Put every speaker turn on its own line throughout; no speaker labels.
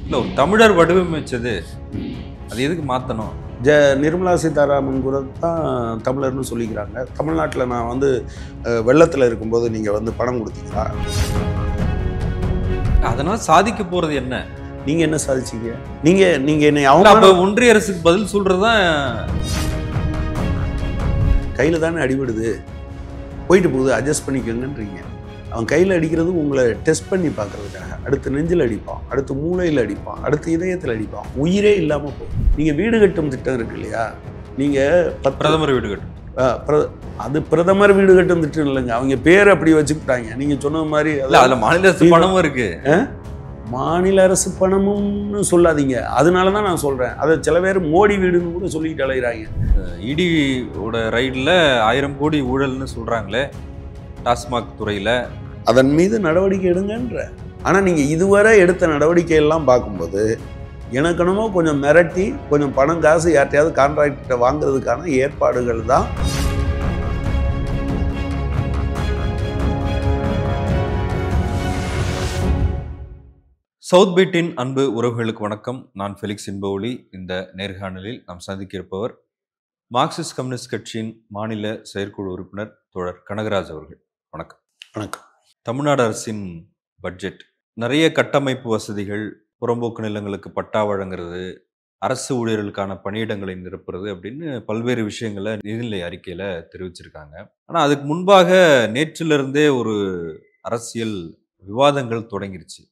இல்ல ஒரு தமிழர் வடிவமைச்சது. அது எதுக்கு மாத்தணும்?
நிர்மலா சீதாராமன் கூட தான் தமிழர்னு சொல்லிக்கிறாங்க. தமிழ்நாட்டில் நான் வந்து வெள்ளத்தில் இருக்கும்போது நீங்கள் வந்து பணம் கொடுத்தீங்களா?
அதனால சாதிக்க போறது என்ன?
நீங்கள் என்ன சாதிச்சீங்க? நீங்கள் என்னை
அப்ப
அவங்க
ஒன்றிய அரசுக்கு பதில் சொல்றதுதான்.
கையில் தானே அடிபடுது, போயிட்டு போகுது, அட்ஜஸ்ட் பண்ணிக்கோங்கன்றீங்க. அவன் கையில் அடிக்கிறது உங்களை டெஸ்ட் பண்ணி பார்க்கறதுக்காக. அடுத்து நெஞ்சில் அடிப்பான், அடுத்து மூளையில் அடிப்பான், அடுத்து இதயத்தில் அடிப்பான். உயிரே இல்லாமல் போகும். நீங்கள் வீடு கட்டும் திட்டம் இருக்கு இல்லையா? நீங்கள்
பிரதமர் வீடு கட்டும்.
அது பிரதமர் வீடு கட்டும் திட்டம் இல்லைங்க. அவங்க பேர் அப்படி வச்சுக்கிட்டாங்க. நீங்கள் சொன்ன மாதிரி
அதுல மாநில அரசு பணமும் இருக்கு.
மாநில அரசு பணமும்னு சொல்லாதீங்க. அதனால தான் நான் சொல்கிறேன். அதை சில பேர் மோடி வீடுன்னு கூட சொல்லிட்டு அலைகிறாங்க.
இடியோட ரைடில் 1000 கோடி ஊழல்னு சொல்றாங்களே டாஸ்மாக் துறையில.
அதன் மீது நடவடிக்கை எடுங்கன்ற. ஆனால் நீங்கள் இதுவரை எடுத்த நடவடிக்கை எல்லாம் பார்க்கும்போது எனக்கு என்னமோ கொஞ்சம் மிரட்டி கொஞ்சம் பணம் காசு யார்ட்டையாவது கான்ட்ராக்ட வாங்குறதுக்கான ஏற்பாடுகள் தான்.
சவுத் பீட்டின் அன்பு உறவுகளுக்கு வணக்கம். நான் ஃபெலிக்ஸ் இன்பஒளி. இந்த நேர்காணலில் நாம் சந்திக்க இருப்பவர் மார்க்சிஸ்ட் கம்யூனிஸ்ட் கட்சியின் மாநில செயற்குழு உறுப்பினர் தோழர் கனகராஜ் அவர்கள். வணக்கம்.
வணக்கம்.
தமிழ்நாடு அரசின் பட்ஜெட் நிறைய கட்டமைப்பு வசதிகள், புறம்போக்கு நிலங்களுக்கு பட்டா வழங்குறது, அரசு ஊழியர்களுக்கான பணியிடங்களை நிரப்புறது அப்படின்னு பல்வேறு விஷயங்களை நிதிநிலை அறிக்கையில தெரிவிச்சிருக்காங்க. ஆனால் அதுக்கு முன்பாக நேற்றிலிருந்தே ஒரு அரசியல் விவாதங்கள் தொடங்கிருச்சு.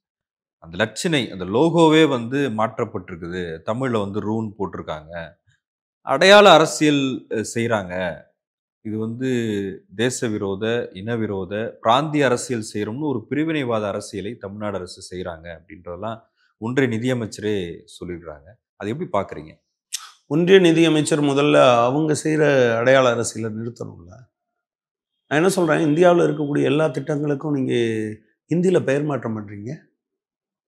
அந்த லட்சணை, அந்த லோகோவே வந்து மாற்றப்பட்டிருக்குது. தமிழ்ல வந்து ரூன் போட்டிருக்காங்க. அடையாள அரசியல் செய்கிறாங்க. இது வந்து தேச விரோத, இன விரோத, பிராந்திய அரசியல் செய்கிறோம்னு ஒரு பிரிவினைவாத அரசியலை தமிழ்நாடு அரசு செய்கிறாங்க அப்படின்றதெல்லாம் ஒன்றிய நிதியமைச்சரே சொல்லிடுறாங்க. அது எப்படி பார்க்குறீங்க?
ஒன்றிய நிதியமைச்சர் முதல்ல அவங்க செய்கிற அடையாள அரசியலை நிறுத்தணும்ல. நான் என்ன சொல்கிறேன், இந்தியாவில் இருக்கக்கூடிய எல்லா திட்டங்களுக்கும் நீங்கள் ஹிந்தியில் பெயர் மாற்றம் பண்ணுறீங்க.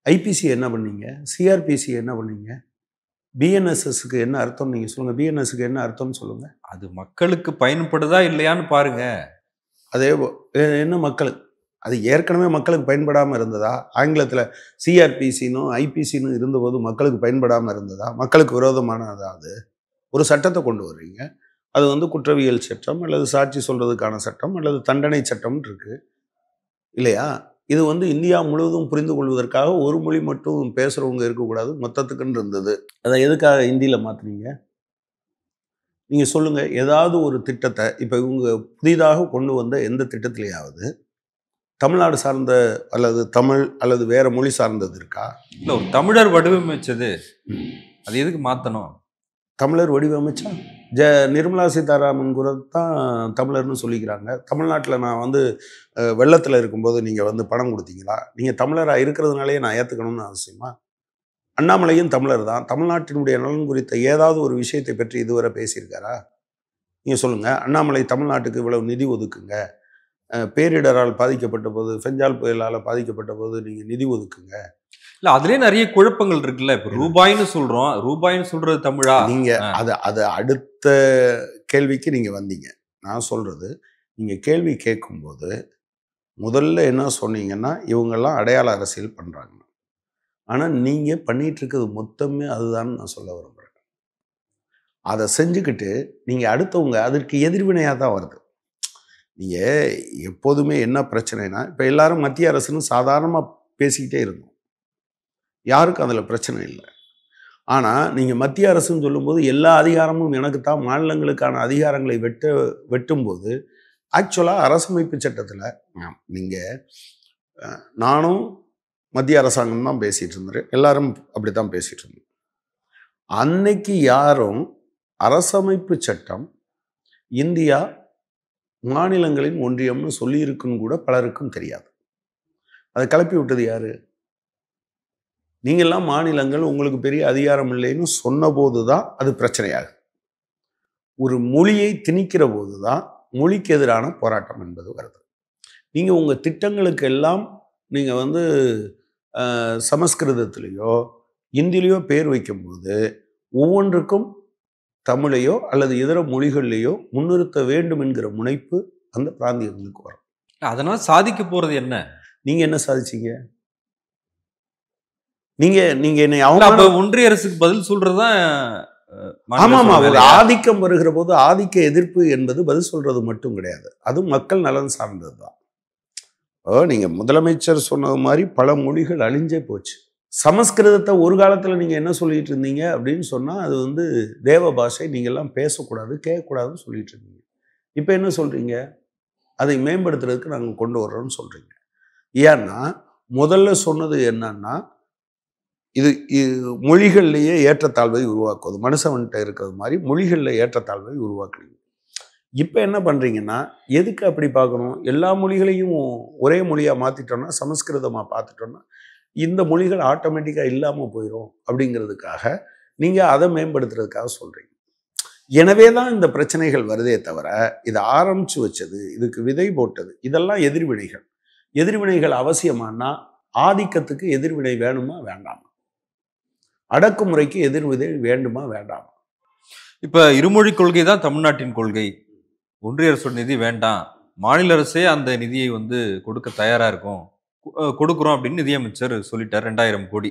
ஐபிசி என்ன பண்ணீங்க? சிஆர்பிசி என்ன பண்ணீங்க? பிஎன்எஸ்எஸ்க்கு என்ன அர்த்தம் நீங்கள் சொல்லுங்கள். பிஎன்எஸ்க்கு என்ன அர்த்தம்னு சொல்லுங்கள்.
அது மக்களுக்கு பயன்படுதா இல்லையான்னு பாருங்க.
அதே என்ன மக்களுக்கு அது ஏற்கனவே மக்களுக்கு பயன்படாமல் இருந்ததா? ஆங்கிலத்தில் சிஆர்பிசினும் ஐபிசின்னு இருந்தபோது மக்களுக்கு பயன்படாமல் இருந்ததா? மக்களுக்கு விரோதமானதா? அது ஒரு சட்டத்தை கொண்டு வர்றீங்க. அது வந்து குற்றவியல் சட்டம் அல்லது சாட்சி சொல்கிறதுக்கான சட்டம் அல்லது தண்டனை சட்டம்னு இருக்குது இல்லையா? இது வந்து இந்தியா முழுவதும் புரிந்து கொள்வதற்காக ஒரு மொழி மட்டும் பேசுகிறவங்க இருக்கக்கூடாது, மொத்தத்துக்குன்னு இருந்தது. அதை எதுக்காக ஹிந்தியில் மாற்றினீங்க? நீங்கள் சொல்லுங்கள். ஏதாவது ஒரு திட்டத்தை இப்போ இவங்க புதிதாக கொண்டு வந்த எந்த திட்டத்திலேயாவது தமிழ்நாடு சார்ந்த அல்லது தமிழ் அல்லது வேற மொழி சார்ந்தது இருக்கா?
இல்லை ஒரு தமிழர் வடிவமைச்சது. அது எதுக்கு மாற்றணும்?
தமிழர் வடிவமைச்சா நிர்மலா சீதாராமன் கூட தான் தமிழர்னு சொல்லிக்கிறாங்க. தமிழ்நாட்டில் நான் வந்து வெள்ளத்தில் இருக்கும்போது நீங்கள் வந்து பணம் கொடுத்தீங்களா? நீங்கள் தமிழராக இருக்கிறதுனாலே நான் ஏற்றுக்கணும்னு அவசியமா? அண்ணாமலையும் தமிழர் தான். தமிழ்நாட்டினுடைய நலன் குறித்த ஏதாவது ஒரு விஷயத்தை பற்றி இதுவரை பேசியிருக்காரா? நீங்கள் சொல்லுங்கள். அண்ணாமலை தமிழ்நாட்டுக்கு இவ்வளவு நிதி ஒதுக்குங்க, பேரிடரால் பாதிக்கப்பட்ட போது, பெஞ்சால் புயலால் பாதிக்கப்பட்ட போது நீங்கள் நிதி ஒதுக்குங்க.
இல்ல அதுலயே நிறைய குழப்பங்கள் இருக்குல்ல. இப்ப ரூபாய்னு சொல்றோம், ரூபாய்னு சொல்றது தமிழா?
நீங்க அது அடுத்த கேள்விக்கு நீங்க வந்தீங்க. நான் சொல்றது, நீங்க கேள்வி கேட்கும்போது முதல்ல என்ன சொன்னீங்கன்னா, இவங்கெல்லாம் அடையாள அரசியல் பண்றாங்க. ஆனா நீங்க பண்ணிட்டு இருக்கிறது மொத்தமே அதுதான் நான் சொல்ல விரும்புறேன். அதை செஞ்சுக்கிட்டு நீங்க அடுத்தவங்க அதற்கு எதிர்வினையா தான் வருது. நீங்க எப்போதுமே என்ன பிரச்சனைனா, இப்ப எல்லாரும் மத்திய அரசுன்னு சாதாரணமா பேசிக்கிட்டே இருந்தோம். யாருக்கும் அதில் பிரச்சனை இல்லை. ஆனால் நீங்கள் மத்திய அரசுன்னு சொல்லும்போது எல்லா அதிகாரமும் எனக்கு தான், மாநிலங்களுக்கான அதிகாரங்களை வெட்டும்போது ஆக்சுவலாக அரசமைப்பு சட்டத்தில் நீங்கள் நானும் மத்திய அரசாங்கம் தான் பேசிகிட்டு இருந்தேன், எல்லாரும் அப்படி தான் பேசிகிட்டு இருந்தோம். அன்னைக்கு யாரும் அரசமைப்பு சட்டம் இந்தியா மாநிலங்களின் ஒன்றியம்னு சொல்லியிருக்குன்னு கூட பலருக்கும் தெரியாது. அதை கிளப்பி விட்டது யாரு? நீங்கள்லாம் மாநிலங்கள் உங்களுக்கு பெரிய அதிகாரம் இல்லைன்னு சொன்னபோது தான் அது பிரச்சனையாகுது. ஒரு மொழியை திணிக்கிற போது தான் மொழிக்கு எதிரான போராட்டம் என்பது வருது. நீங்கள் உங்கள் திட்டங்களுக்கு எல்லாம் நீங்கள் வந்து சமஸ்கிருதத்திலேயோ இந்தியிலையோ பேர் வைக்கும்போது ஒவ்வொன்றுக்கும் தமிழையோ அல்லது இதர மொழிகள்லையோ முன்னிறுத்த வேண்டும் என்கிற முனைப்பு அந்த பிராந்தியங்களுக்கு வரும்.
அதனால சாதிக்க போறது என்ன?
நீங்கள் என்ன சாதிச்சீங்க? நீங்க நீங்க என்னை
இல்ல, அப்ப
அவமானம்.
ஒன்றிய அரசுக்கு பதில் சொல்றதுதான் மாநில
ஆமாமா,
அரசோட
ஒரு
வேலையா?
ஆதிக்கம் வருகிற போது ஆதிக்க எதிர்ப்பு என்பது பதில் சொல்றது மட்டும் கிடையாது. அது மக்கள் நலன் சார்ந்தது தான். நீங்க முதலமைச்சர் சொன்னது மாதிரி பல மொழிகள் அழிஞ்சே போச்சு. சமஸ்கிருதத்தை ஒரு காலத்துல நீங்க என்ன சொல்லிட்டு இருந்தீங்க அப்படின்னு சொன்னா, அது வந்து தேவ பாஷை, நீங்க எல்லாம் பேசக்கூடாது, கேட்கக்கூடாதுன்னு சொல்லிட்டு இருந்தீங்க. இப்ப என்ன சொல்றீங்க? அதை மேம்படுத்துறதுக்கு நாங்க கொண்டு வர்றோம்னு சொல்றீங்க. ஏன்னா, முதல்ல சொன்னது என்னன்னா, இது மொழிகள்லேயே ஏற்றத்தாழ்வை உருவாக்குவது. மனுஷன்கிட்ட இருக்கிறது மாதிரி மொழிகளில் ஏற்றத்தாழ்வை உருவாக்குறீங்க. இப்போ என்ன பண்ணுறீங்கன்னா, எதுக்கு அப்படி பார்க்கணும்? எல்லா மொழிகளையும் ஒரே மொழியாக மாற்றிட்டோம்னா, சமஸ்கிருதமாக பார்த்துட்டோம்னா, இந்த மொழிகள் ஆட்டோமேட்டிக்காக இல்லாமல் போயிடும் அப்படிங்கிறதுக்காக நீங்கள் அதை மேம்படுத்துறதுக்காக சொல்கிறீங்க. எனவே தான் இந்த பிரச்சனைகள் வருதே தவிர, இதை ஆரம்பித்து வச்சது, இதுக்கு விதை போட்டது, இதெல்லாம் எதிர்வினைகள். எதிர்வினைகள் அவசியமானா ஆதிக்கத்துக்கு எதிர்வினை வேணுமா வேண்டாமா? அடக்குமுறைக்கு எதிர்வினை வேண்டுமா வேண்டாமா?
இப்ப இருமொழி கொள்கை தான் தமிழ்நாட்டின் கொள்கை. ஒன்றிய அரசோட நிதி வேண்டாம். மாநில அரசே அந்த நிதியை வந்து கொடுக்க தயாரா இருக்கும். கொடுக்குறோம் அப்படின்னு நிதியமைச்சர் சொல்லிட்டார் 2000 கோடி.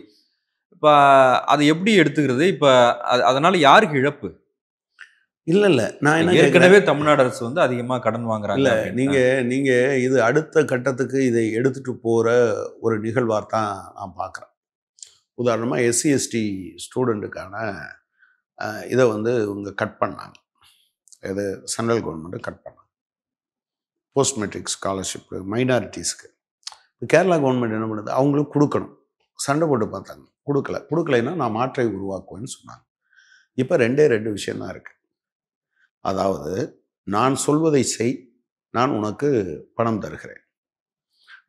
இப்ப அதை எப்படி எடுத்துக்கிறது? இப்ப அதனால யாருக்கு இழப்பு?
இல்ல, இல்ல. நான் என்ன கேட்கிறேன்,
ஏற்கனவே தமிழ்நாடு அரசு வந்து அதிகமா கடன் வாங்குறாங்க
இல்ல நீங்க
அப்படின்ட்டாங்க.
நீங்க இது அடுத்த கட்டத்துக்கு இதை எடுத்துட்டு போற ஒரு நிகழ்வா தான் நான் பார்க்குறேன். உதாரணமா எஸ்சி, எஸ்டி ஸ்டூடெண்ட்டுக்கான இதை வந்து இவங்க கட் பண்ணாங்க. இது சென்ட்ரல் கவர்மெண்ட் கட் பண்ணாங்க. போஸ்ட் மெட்ரிக் ஸ்காலர்ஷிப் மைனாரிட்டிஸ்க்கு. கேரளா கவர்மெண்ட் என்ன பண்ணுது? அவங்களுக்கு கொடுக்கணும். சண்டை போட்டு பார்த்தாங்க. கொடுக்கலைன்னா நான் மாற்றை உருவாக்குவேன்னு சொன்னாங்க. இப்போ ரெண்டே ரெண்டு விஷயம் தான் இருக்கு. அதாவது, நான் சொல்வதை செய், நான் உனக்கு பணம் தருகிறேன்.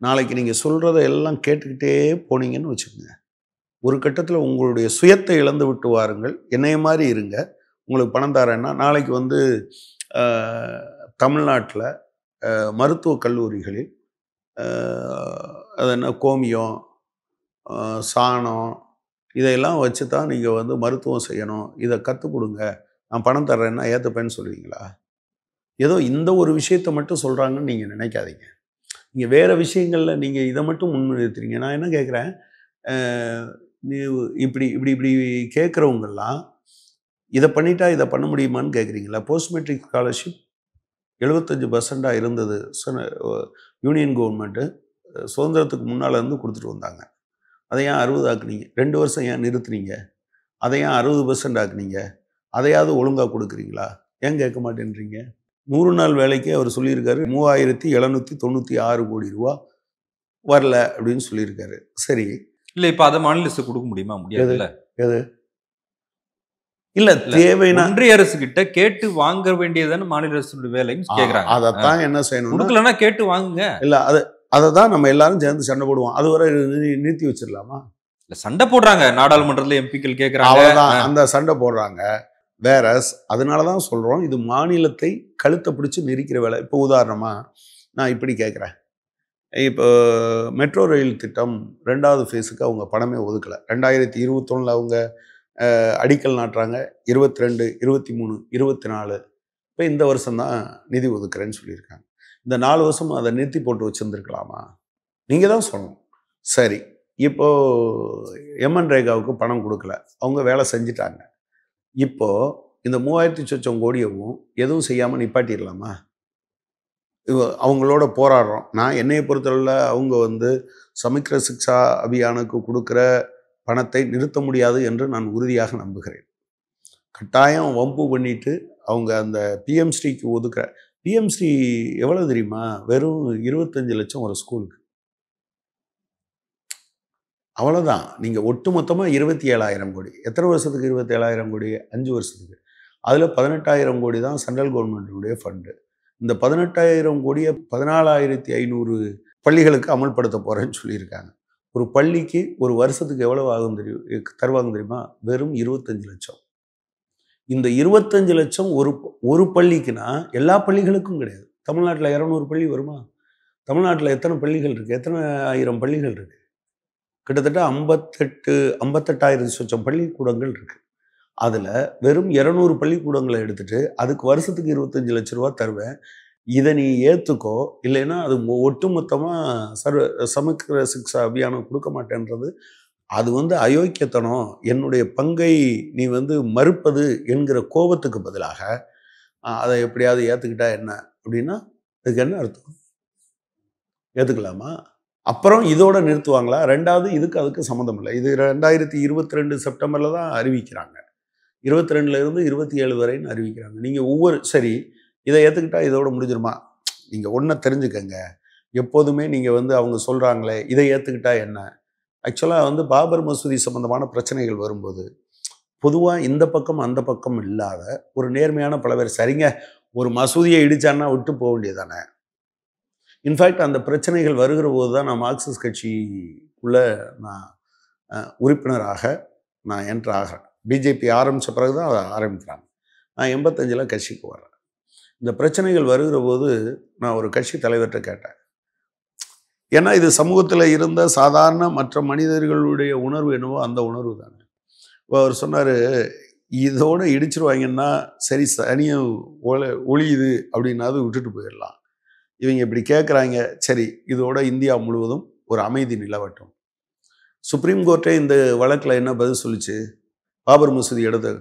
நாளைக்கு நீங்கள் சொல்கிறத எல்லாம் கேட்டுக்கிட்டே போனீங்கன்னு வச்சுக்கோங்க, ஒரு கட்டத்தில் உங்களுடைய சுயத்தை இழந்து விட்டு வாருங்கள், என்னைய மாதிரி இருங்க, உங்களுக்கு பணம் தரேன்னா, நாளைக்கு வந்து தமிழ்நாட்டில் மருத்துவக் கல்லூரிகளில் அது என்ன கோமியம், சாணம் இதையெல்லாம் வச்சு தான் நீங்கள் வந்து மருத்துவம் செய்யணும், இதை கற்றுக் கொடுங்க, நான் பணம் தர்றேன்னா ஏற்றுப்பேன்னு சொல்லுவீங்களா? ஏதோ இந்த ஒரு விஷயத்தை மட்டும் சொல்கிறாங்கன்னு நீங்கள் நினைக்காதீங்க. நீங்கள் வேறு விஷயங்களில் நீங்கள் இதை மட்டும் முன்னிறுத்துறீங்க. நான் என்ன கேட்குறேன், நீ இப்படி இப்படி இப்படி கேட்குறவங்கெல்லாம் இதை பண்ணிட்டா இதை பண்ண முடியுமான்னு கேட்குறீங்களா? போஸ்ட் மெட்ரிக் ஸ்காலர்ஷிப் 75% இருந்தது. யூனியன் கவர்மெண்ட்டு சுதந்திரத்துக்கு முன்னால் இருந்து கொடுத்துட்டு வந்தாங்க. அதை ஏன் 60 ஆக்குனீங்க? 2 வருஷம் ஏன் நிறுத்துனீங்க? அதை ஏன் 60% ஆக்குனீங்க? அதையாவது ஒழுங்காக கொடுக்குறீங்களா? ஏன் கேட்க மாட்டேன்றீங்க? 100 நாள் வேலைக்கு அவர் சொல்லியிருக்காரு 3796 கோடி ரூபா வரல அப்படின்னு சொல்லியிருக்காரு. சரி,
இல்ல, இப்ப அதை மாநில அரசு கொடுக்க முடியுமா? முடியாதுல்ல.
எது இல்ல தேவைன்னா
ஒன்றிய அரசு கிட்ட கேட்டு வாங்க வேண்டியதுதானே மாநில அரசோட வேலைன்னு கேக்குறாங்க.
அதைத்தான் என்ன செய்யணும்?
கொடுக்கலன்னா கேட்டு வாங்குங்க.
இல்ல அதை தான் நம்ம எல்லாரும் சேர்ந்து சண்டை போடுவோம். அதுவரை நிறுத்தி வச்சிடலாமா?
இல்ல, சண்டை போடுறாங்க. நாடாளுமன்றத்துல எம்பிக்கள் கேக்குறாங்க.
அவ்வளவுதான், அந்த சண்டை போடுறாங்க. வேற அதனால தான் சொல்றோம், இது மாநிலத்தை கழுத்தை பிடிச்சி நெரிக்கிற வேலை. இப்போ உதாரணமா நான் இப்படி கேட்குறேன், இப்போ மெட்ரோ ரயில் திட்டம் 2வது ஃபேஸுக்கு அவங்க பணமே ஒதுக்கலை. 2021 அவங்க அடிக்கல் நாட்டுறாங்க. 22, 23, 24 இப்போ இந்த வருஷம் தான் நிதி ஒதுக்குறேன்னு சொல்லியிருக்காங்க. இந்த 4 வருஷமும் அதை நிறுத்தி போட்டு வச்சுருந்துருக்கலாமா? நீங்கள் தான் சொல்லணும். சரி, இப்போது எம்என் ரேகாவுக்கு பணம் கொடுக்கல, அவங்க வேலை செஞ்சிட்டாங்க. இப்போது இந்த 3000 சொச்சம் கோடியவும் எதுவும் செய்யாமல் நிப்பாட்டிடலாமா? அவங்களோட போராடுறோம். நான் என்னையை பொறுத்தவரையில் அவங்க வந்து சமக்கிர சிக்ஷா அபியானுக்கு கொடுக்குற பணத்தை நிறுத்த முடியாது என்று நான் உறுதியாக நம்புகிறேன். கட்டாயம் வம்பு பண்ணிட்டு அவங்க அந்த பிஎம்ஸ்ரீக்கு ஒதுக்குற பிஎம்ஸ்ரீ எவ்வளோ தெரியுமா? வெறும் 25 லட்சம் ஒரு ஸ்கூலுக்கு. அவ்வளோதான். நீங்கள் ஒட்டு மொத்தமாக 27,000 கோடி. எத்தனை வருஷத்துக்கு 27,000 கோடி? 5 வருஷத்துக்கு. அதில் 18,000 கோடி தான் சென்ட்ரல் கவர்மெண்ட்டுடைய ஃபண்டு. இந்த 18,000 கோடியை 14,500 பள்ளிகளுக்கு அமல்படுத்த போகிறேன்னு சொல்லியிருக்காங்க. ஒரு பள்ளிக்கு ஒரு வருஷத்துக்கு எவ்வளவு ஆகும் தருவாங்க தெரியுமா? வெறும் 25 லட்சம். இந்த 25 லட்சம் ஒரு பள்ளிக்குன்னா எல்லா பள்ளிகளுக்கும் கிடையாது. தமிழ்நாட்டில் 200 பள்ளி வருமா? தமிழ்நாட்டில் எத்தனை பள்ளிகள் இருக்குது? எத்தனை ஆயிரம் பள்ளிகள் இருக்குது? கிட்டத்தட்ட 58,000 சொச்சம் பள்ளிக்கூடங்கள் இருக்குது. அதில் வெறும் 200 பள்ளிக்கூடங்களை எடுத்துகிட்டு அதுக்கு வருஷத்துக்கு 25 லட்ச ரூபா தருவேன், இதை நீ ஏற்றுக்கோ, இல்லைன்னா அது ஒட்டுமொத்தமாக சமக்கிர சிக்ஷா அபியானம் கொடுக்க மாட்டேன்றது அது வந்து அயோக்கியத்தனம், என்னுடைய பங்கை நீ வந்து மறுப்பது என்கிற கோபத்துக்கு பதிலாக அதை எப்படியாவது ஏற்றுக்கிட்டா என்ன அப்படின்னா அதுக்கு என்ன அர்த்தம்? ஏற்றுக்கலாமா? அப்புறம் இதோட நிறுத்துவாங்களா? 2வது இதுக்கு அதுக்கு சம்மந்தம் இல்லை. இது 2022 செப்டம்பரில் தான் அறிவிக்கிறாங்க. 22ல இருந்து 27 வரைன்னு அறிவிக்கிறாங்க. நீங்கள் சரி இதை ஏற்றுக்கிட்டா இதோட முடிஞ்சிருமா? நீங்கள் ஒன்றை தெரிஞ்சுக்கங்க. எப்போதுமே நீங்கள் வந்து அவங்க சொல்கிறாங்களே இதை ஏற்றுக்கிட்டா என்ன? ஆக்சுவலாக வந்து பாபர் மசூதி சம்பந்தமான பிரச்சனைகள் வரும்போது பொதுவாக இந்த பக்கம் அந்த பக்கம் இல்லாத ஒரு நேர்மையான பல பேர் சரிங்க ஒரு மசூதியை இடிச்சான்னா விட்டு போக வேண்டியதானே. இன்ஃபேக்ட் அந்த பிரச்சனைகள் வருகிற போது தான் நான் மார்க்சிஸ்ட் கட்சிக்குள்ள நான் உறுப்பினராக நான் என்ட்ரு ஆகிறேன். பிஜேபி ஆரம்பித்த பிறகு தான் அதை ஆரம்பிக்கிறாங்க. நான் 85ல் கட்சிக்கு வரேன். இந்த பிரச்சனைகள் வருகிற போது நான் ஒரு கட்சி தலைவர்கிட்ட கேட்டேன். ஏன்னா இது சமூகத்தில் இருந்த சாதாரண மற்ற மனிதர்களுடைய உணர்வு என்னவோ அந்த உணர்வு தானே. அவர் சொன்னார், இதோட இடிச்சிருவாங்கன்னா சரி சனியை ஒளியுது அப்படின்னாவது விட்டுட்டு போயிடலாம். இவங்க இப்படி கேட்குறாங்க, சரி இதோட இந்தியா முழுவதும் ஒரு அமைதி நிலவட்டும். சுப்ரீம் கோர்ட்டே இந்த வழக்கில் என்ன பதில் சொல்லிச்சு? பாபர் மசூதி எடுத்து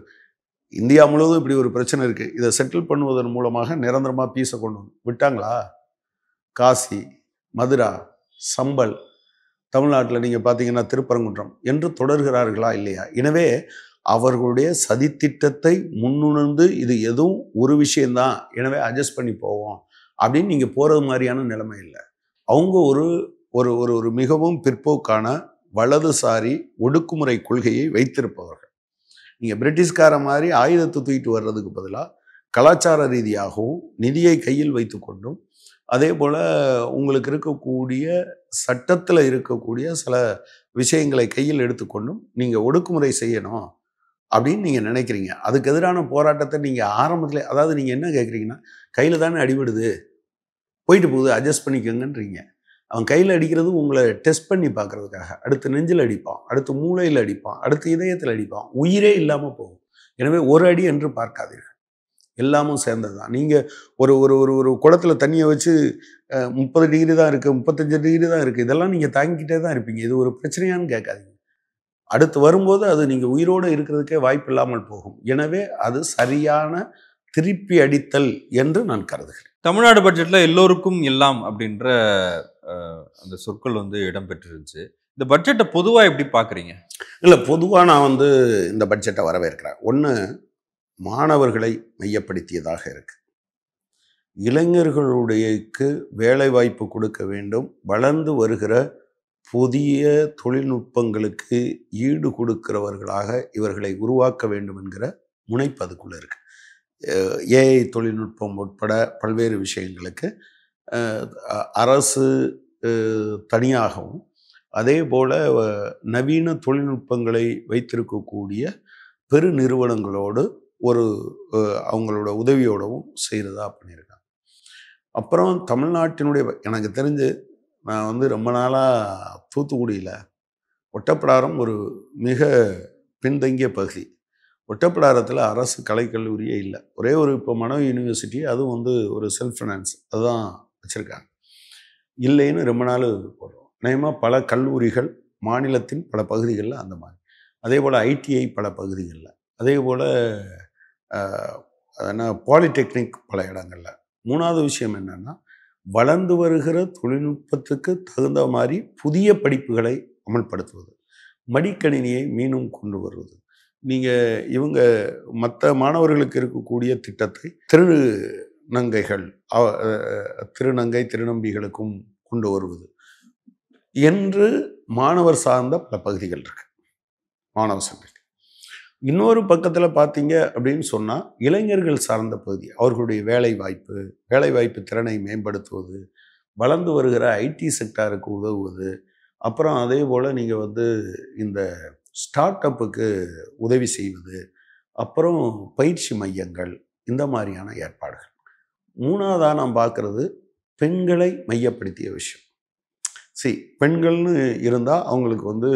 இந்தியா முழுவதும் இப்படி ஒரு பிரச்சனை இருக்குது, இதை செட்டில் பண்ணுவதன் மூலமாக நிரந்தரமாக பீஸை கொண்டு வந்து விட்டாங்களா? காசி, மதுரா, சம்பல், தமிழ்நாட்டில் நீங்கள் பார்த்தீங்கன்னா திருப்பரங்குன்றம் என்று தொடர்கிறார்களா இல்லையா? எனவே அவர்களுடைய சதித்திட்டத்தை முன்னுணர்ந்து இது எதுவும் ஒரு விஷயந்தான், எனவே அட்ஜஸ்ட் பண்ணி போவோம் அப்படின்னு நீங்கள் போகிறது மாதிரியான நிலைமை இல்லை. அவங்க ஒரு ஒரு ஒரு மிகவும் பிற்போக்கான வலதுசாரி ஒடுக்குமுறை கொள்கையை வைத்திருப்பவர்கள். நீங்கள் பிரிட்டிஷ்கார மாதிரி ஆயுதத்தை தூக்கிட்டு வர்றதுக்கு பதிலாக கலாச்சார ரீதியாகவும் நிதியை கையில் வைத்து கொண்டும் அதே போல் உங்களுக்கு இருக்கக்கூடிய சட்டத்தில் இருக்கக்கூடிய சில விஷயங்களை கையில் எடுத்துக்கொண்டும் நீங்கள் ஒடுக்குமுறை செய்யணும் அப்படின்னு நீங்கள் நினைக்கிறீங்க. அதுக்கு எதிரான போராட்டத்தை நீங்கள் ஆரம்பத்தில், அதாவது நீங்கள் என்ன கேட்குறீங்கன்னா, கையில் தானே அடிபடுது, போயிட்டு போகுது, அட்ஜஸ்ட் பண்ணிக்கோங்கன்றீங்க. அவன் கையில் அடிக்கிறது உங்களை டெஸ்ட் பண்ணி பார்க்கறதுக்காக. அடுத்து நெஞ்சில் அடிப்பான், அடுத்து மூளையில் அடிப்பான், அடுத்து இதயத்தில் அடிப்பான், உயிரே இல்லாமல் போகும். எனவே ஒரு அடி என்று பார்க்காதீர்கள், எல்லாமும் சேர்ந்தது தான். நீங்கள் ஒரு ஒரு ஒரு ஒரு குடத்தில் தண்ணியை வச்சு 30 டிகிரி தான் இருக்குது, 35 டிகிரி தான் இருக்குது, இதெல்லாம் நீங்கள் தாங்கிக்கிட்டே தான் இருப்பீங்க. இது ஒரு பிரச்சனையான்னு கேட்காதீங்க. அடுத்து வரும்போது அது நீங்கள் உயிரோடு இருக்கிறதுக்கே வாய்ப்பு இல்லாமல் போகும். எனவே அது சரியான திருப்பி அடித்தல் என்று நான் கருதுகிறேன்.
தமிழ்நாடு பட்ஜெட்ல எல்லோருக்கும் எல்லாம் அப்படின்ற அந்த சொற்கள் வந்து இடம்பெற்றிருந்துச்சு. இந்த பட்ஜெட்டை பொதுவாக எப்படி பார்க்குறீங்க?
இல்லை, பொதுவாக நான் வந்து இந்த பட்ஜெட்டை வரவேற்கிறேன். ஒன்று, மாணவர்களை மையப்படுத்தியதாக இருக்கு. இளைஞர்களுடையக்கு வேலை வாய்ப்பு கொடுக்க வேண்டும், வளர்ந்து வருகிற புதிய தொழில்நுட்பங்களுக்கு ஈடு கொடுக்கிறவர்களாக இவர்களை உருவாக்க வேண்டும் என்கிற முனைப்பு அதுக்குள்ளே இருக்கு. ஏஐ தொழில்நுட்பம் உட்பட பல்வேறு விஷயங்களுக்கு அரசு தனியாகவும் அதே போல் நவீன தொழில்நுட்பங்களை வைத்திருக்கக்கூடிய பெரு நிறுவனங்களோடு ஒரு அவங்களோட உதவியோடவும் செய்கிறதா பண்ணியிருக்காங்க. அப்புறம் தமிழ்நாட்டினுடைய, எனக்கு தெரிஞ்சு நான் வந்து ரொம்ப நாளாக தூத்துக்குடியில் ஒட்டப்பிடாரம் ஒரு மிக பின்தங்கிய பகுதி. ஒட்டப்பிடாரத்தில் அரசு கலைக்கல்லூரியே இல்லை. ஒரே ஒரு இப்போ மனோ யூனிவர்சிட்டி, அதுவும் வந்து ஒரு செல்ஃப் ஃபினான்ஸ் அதுதான் வச்சுருக்காங்க. இல்லைன்னு ரொம்ப நாள் போடுறோம். நிச்சயமாக பல கல்லூரிகள் மாநிலத்தின் பல பகுதிகளில் அந்த மாதிரி, அதே போல் ஐடிஐ பல பகுதிகளில், அதே போல் என்ன பாலிடெக்னிக் பல இடங்களில். 3வது விஷயம் என்னென்னா, வளர்ந்து வருகிற தொழில்நுட்பத்துக்கு தகுந்த மாதிரி புதிய படிப்புகளை அமல்படுத்துவது, மடிக்கணினியை மீண்டும் கொண்டு வருவது. நீங்கள் இவங்க மற்ற மாணவர்களுக்கு இருக்கக்கூடிய திட்டத்தை திருநங்கை திருநம்பிகளுக்கும் கொண்டு வருவது என்று மாணவர் சார்ந்த பல பகுதிகள் இருக்கு, மாணவ சங்கங்கள். இன்னொரு பக்கத்தில் பார்த்தீங்க அப்படின்னு சொன்னால் இளைஞர்கள் சார்ந்த பகுதி, அவர்களுடைய வேலைவாய்ப்பு திறனை மேம்படுத்துவது, வளர்ந்து வருகிற ஐடி செக்டாருக்கு உதவுவது, அப்புறம் அதே போல் நீங்கள் வந்து இந்த ஸ்டார்ட் அப்புக்கு உதவி செய்வது, அப்புறம் பயிற்சி மையங்கள், இந்த மாதிரியான ஏற்பாடுகள். 3வதாக நான் பார்க்குறது பெண்களை மையப்படுத்திய விஷயம். பெண்கள்னு இருந்தால் அவங்களுக்கு வந்து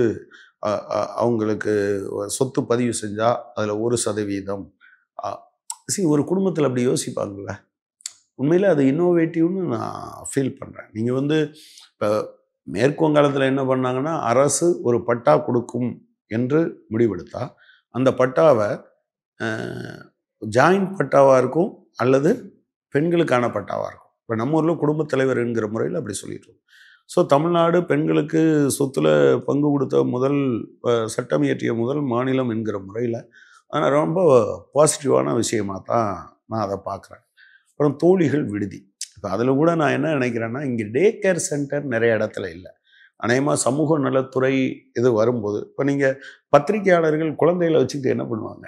அவங்களுக்கு சொத்து பதிவு செஞ்சால் அதில் 1% ஒரு குடும்பத்தில் அப்படி யோசிப்பாங்கள்ல. உண்மையில் அது இன்னோவேட்டிவ்னு நான் ஃபீல் பண்ணுறேன். நீங்கள் வந்து இப்போ மேற்கு வங்காளத்தில் என்ன பண்ணாங்கன்னா, அரசு ஒரு பட்டா கொடுக்கும் என்று முடிவெடுத்தா, அந்த பட்டாவை ஜாயிண்ட் பட்டாவாக இருக்கும் அல்லது பெண்களுக்கான பட்டாவாக இருக்கும். இப்போ நம்ம ஊரில் குடும்பத் தலைவர் என்கிற முறையில் அப்படி சொல்லிட்டு. ஸோ தமிழ்நாடு பெண்களுக்கு சொத்துல பங்கு கொடுத்த முதல் சட்டம் இயற்றிய முதல் மாநிலம் என்கிற முறையில் ஆனால் ரொம்ப பாசிட்டிவான விஷயமாக தான் நான் அதை பார்க்குறேன். அப்புறம் தோழிகள் விடுதி. இப்போ அதில் கூட நான் என்ன நினைக்கிறேன்னா, இங்கே டே கேர் சென்டர் நிறைய இடத்துல இல்லை. அநேகமாக சமூக நலத்துறை இது வரும்போது, இப்போ நீங்கள் பத்திரிகையாளர்கள் குழந்தைகளை வச்சுக்கிட்டு என்ன பண்ணுவாங்க?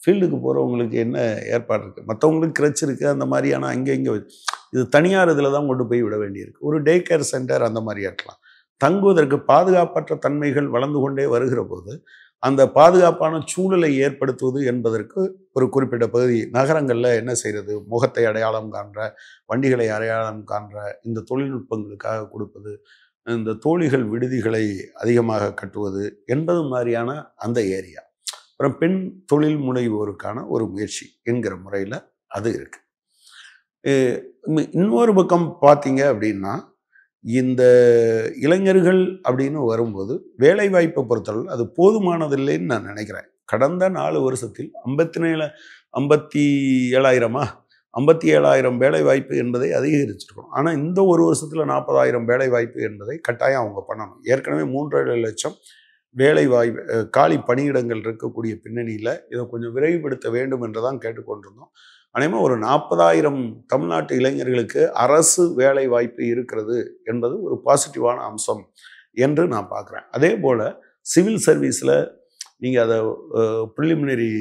ஃபீல்டுக்கு போகிறவங்களுக்கு என்ன ஏற்பாடு இருக்குது? மற்றவங்களுக்கு கிரச் இருக்குது, அந்த மாதிரியான அங்கே இங்கே இது தனியார் இதில் தான் கொண்டு போய் விட வேண்டியிருக்கு. ஒரு டே கேர் சென்டர் அந்த மாதிரி இருக்கலாம். தங்குவதற்கு பாதுகாப்பற்ற தன்மைகள் வளர்ந்து கொண்டே வருகிற போது அந்த பாதுகாப்பான சூழலை ஏற்படுத்துவது என்பதற்கு ஒரு குறிப்பிட்ட பகுதி நகரங்களில் என்ன செய்கிறது, முகத்தை அடையாளம் காண்ற, வண்டிகளை அடையாளம் காண்ற இந்த தொழில்நுட்பங்களுக்காக கொடுப்பது, இந்த தோழிகள் விடுதிகளை அதிகமாக கட்டுவது என்பது மாதிரியான அந்த ஏரியா. அப்புறம் பெண் தொழில் முனைவோருக்கான ஒரு முயற்சி என்கிற முறையில் அது இருக்கு. இன்னொரு பக்கம் பார்த்தீங்க அப்படின்னா, இந்த இளைஞர்கள் அப்படின்னு வரும்போது வேலைவாய்ப்பை பொறுத்தளவில் அது போதுமானதில்லைன்னு நான் நினைக்கிறேன். கடந்த 4 வருஷத்தில் 57,000 வேலைவாய்ப்பு என்பதை அதிகரிச்சிருக்கணும். ஆனால் இந்த ஒரு வருஷத்தில் 40,000 வேலைவாய்ப்பு என்பதை கட்டாயம் அவங்க பண்ணணும். ஏற்கனவே 3,7 லட்சம் வேலைவாய்ப்பு காலி பணியிடங்கள் இருக்கக்கூடிய பின்னணியில் இதை கொஞ்சம் விரைவுபடுத்த வேண்டும் என்று தான் கேட்டுக்கொண்டிருந்தோம். அநேகமாக ஒரு 40,000 தமிழ்நாட்டு இளைஞர்களுக்கு அரசு வேலை வாய்ப்பு இருக்கிறது என்பது ஒரு பாசிட்டிவான அம்சம் என்று நான் பார்க்குறேன். அதே போல் சிவில் சர்வீஸில் நீங்கள் அதை ப்ரிலிமினரி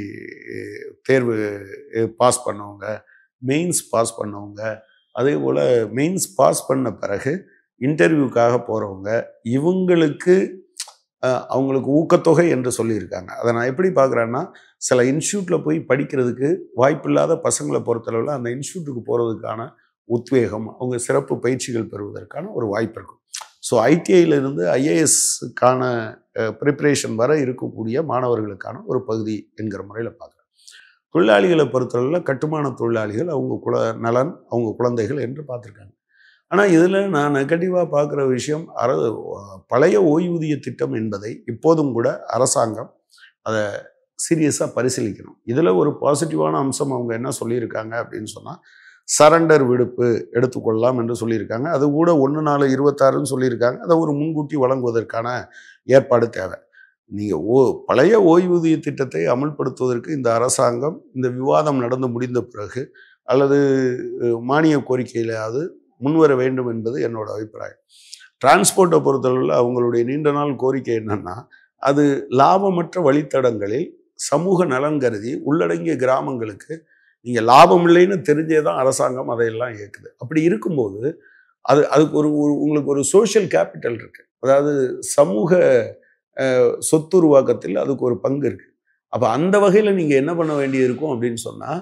தேர்வு பாஸ் பண்ணவங்க, மெயின்ஸ் பாஸ் பண்ணவங்க, அதே போல் மெயின்ஸ் பாஸ் பண்ண பிறகு இன்டர்வியூக்காக போகிறவங்க, இவங்களுக்கு அவங்களுக்கு ஊக்கத்தொகை என்று சொல்லியிருக்காங்க. அதை நான் எப்படி பார்க்குறேன்னா, சில இன்ஸ்டியூட்டில் போய் படிக்கிறதுக்கு வாய்ப்பில்லாத பசங்களை பொறுத்தளவில் அந்த இன்ஸ்டியூட்டுக்கு போகிறதுக்கான உத்வேகம், அவங்க சிறப்பு பயிற்சிகள் பெறுவதற்கான ஒரு வாய்ப்பு இருக்கும். ஸோ ஐடிஐயிலிருந்து ஐஏஎஸ்க்கான ப்ரிப்பரேஷன் வர இருக்கக்கூடிய மாணவர்களுக்கான ஒரு பகுதி என்கிற முறையில் பார்க்குறேன். தொழிலாளிகளை பொறுத்தளவில் கட்டுமான தொழிலாளிகள் அவங்க நலன், அவங்க குழந்தைகள் என்று பார்த்துருக்காங்க. ஆனால் இதில் நான் நெகட்டிவாக பார்க்குற விஷயம், பழைய ஓய்வூதிய திட்டம் என்பதை இப்போதும் கூட அரசாங்கம் அதை சீரியஸாக பரிசீலிக்கணும். இதில் ஒரு பாசிட்டிவான அம்சம் அவங்க என்ன சொல்லியிருக்காங்க அப்படின்னு சொன்னால், சரண்டர் விடுப்பு எடுத்துக்கொள்ளலாம் என்று சொல்லியிருக்காங்க. அது கூட 1/4/26ன்னு சொல்லியிருக்காங்க. அதை ஒரு முன்கூட்டி வழங்குவதற்கான ஏற்பாடு தேவை. நீங்கள் பழைய ஓய்வூதிய திட்டத்தை அமல்படுத்துவதற்கு இந்த அரசாங்கம் இந்த விவாதம் நடந்து முடிந்த பிறகு அல்லது மானிய கோரிக்கையிலாவது முன்வர வேண்டும் என்பது என்னோட அபிப்பிராயம். டிரான்ஸ்போர்ட்டை பொறுத்தளவில் அவங்களுடைய நீண்ட நாள் கோரிக்கை என்னன்னா, அது லாபமற்ற வழித்தடங்களில் சமூக நலன் கருதி உள்ளடங்கிய கிராமங்களுக்கு நீங்கள் லாபம் இல்லைன்னு தெரிஞ்சே தான் அரசாங்கம் அதையெல்லாம் இயக்குது. அப்படி இருக்கும்போது அதுக்கு உங்களுக்கு ஒரு சோஷியல் கேபிட்டல் இருக்கு. அதாவது சமூக சொத்து உருவாக்கத்தில் அதுக்கு ஒரு பங்கு இருக்கு. அப்போ அந்த வகையில் நீங்கள் என்ன பண்ண வேண்டியது இருக்கும் அப்படின்னு சொன்னால்,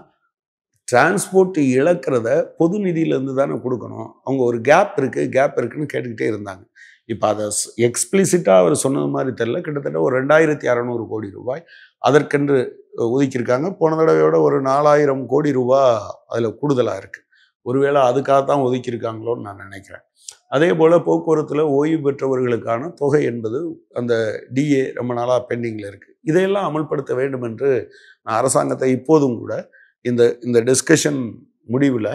டிரான்ஸ்போர்ட் இழக்கிறத பொது நிதியிலேருந்து தானே கொடுக்கணும். அவங்க ஒரு கேப் இருக்குன்னு கேட்டுக்கிட்டே இருந்தாங்க. இப்போ அதை எக்ஸ்பிளிசிட்டாக அவர் சொன்னது மாதிரி தெரியல. கிட்டத்தட்ட ஒரு 2,600 கோடி ரூபாய் அதற்கென்று ஒதுக்கியிருக்காங்க. போன தடவையோட ஒரு 4,000 கோடி ரூபா அதில் கூடுதலாக இருக்குது. ஒருவேளை அதுக்காக தான் ஒதுக்கியிருக்காங்களோன்னு நான் நினைக்கிறேன். அதே போல் போக்குவரத்தில் ஓய்வு பெற்றவர்களுக்கான தொகை என்பது அந்த டிஏ ரொம்ப நாளாக பெண்டிங்கில் இருக்குது. இதையெல்லாம் அமல்படுத்த வேண்டும் என்று நான் அரசாங்கத்தை இப்போதும் கூட இந்த டிஸ்கஷன் முடிவில்,